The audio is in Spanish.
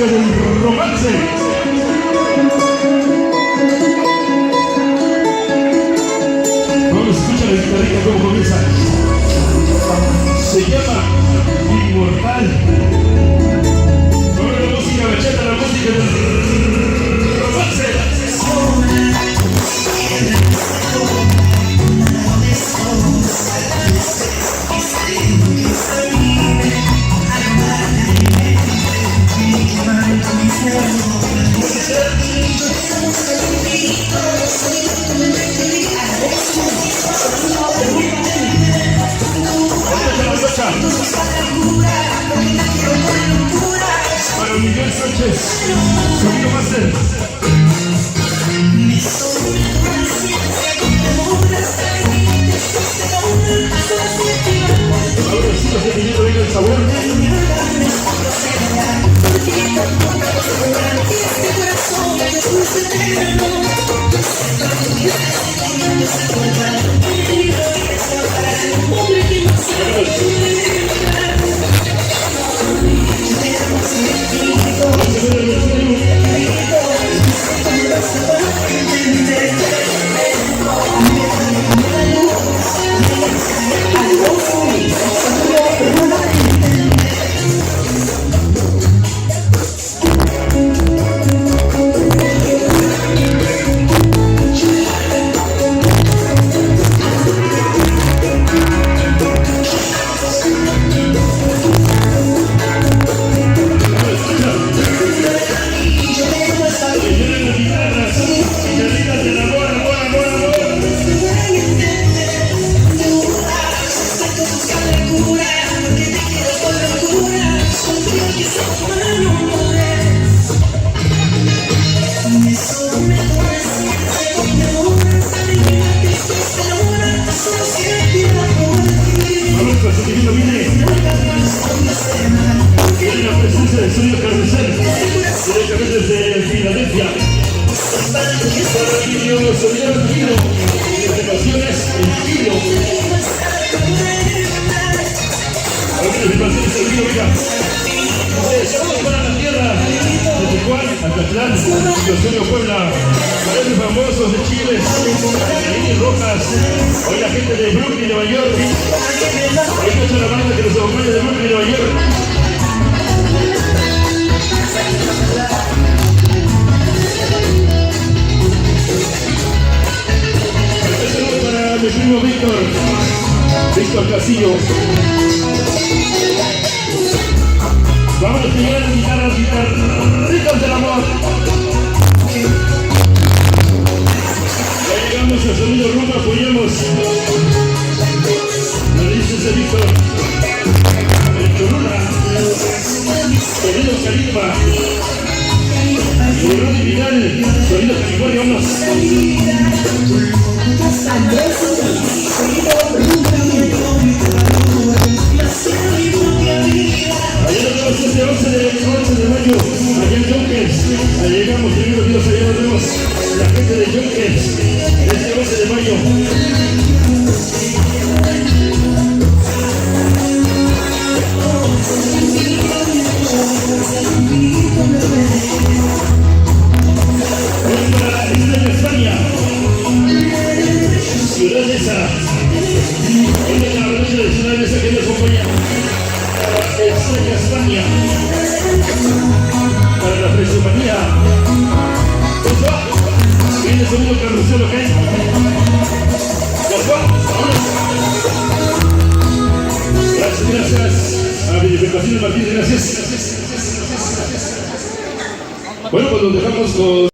música del romance. Vamos a escuchar la guitarrita cómo comienza. Se llama Inmortal. Ahora la música bachata, la música del romance. Para Miguel Sánchez, Sonido Master. Ahora sí nos he tenido bien el sabor. La presencia de Sonido directamente desde Filadelfia. Para el vídeo Sonido el Lindo, filmaciones el Lindo. Filmaciones el Lindo, mira. Saludos para la tierra de Tijuana, Acatlán, Sonido Puebla, para los famosos de Chile, Líneas Rojas, hoy la gente de Brooklyn, Nueva York. Hoy mucha la banda que nos acompaña de Brooklyn, Nueva York. Para mi primo Víctor Castillo. Vamos a llegar guitarritas del amor. Ya llegamos al Sonido Rumba, apoyamos. Me dice ese Víctor. El Cholula. Sonido Calimba. Y Rudy Vidal. Sonido California, vamos. Allá nos vemos este 11 de mayo, allá en Junkers. Allá llegamos, primero Dios, allá nos vemos la gente de Junkers, este 11 de mayo. Para Estrella España, Ciudad esa, esta es la noche tradicional esa que nos acompaña. Estrella España, para la presumanía. Eso, viene el sonido carrusel, ¿ok? Gracias. A Videoficaciones Martinez, gracias. Bueno, pues nos dejamos con...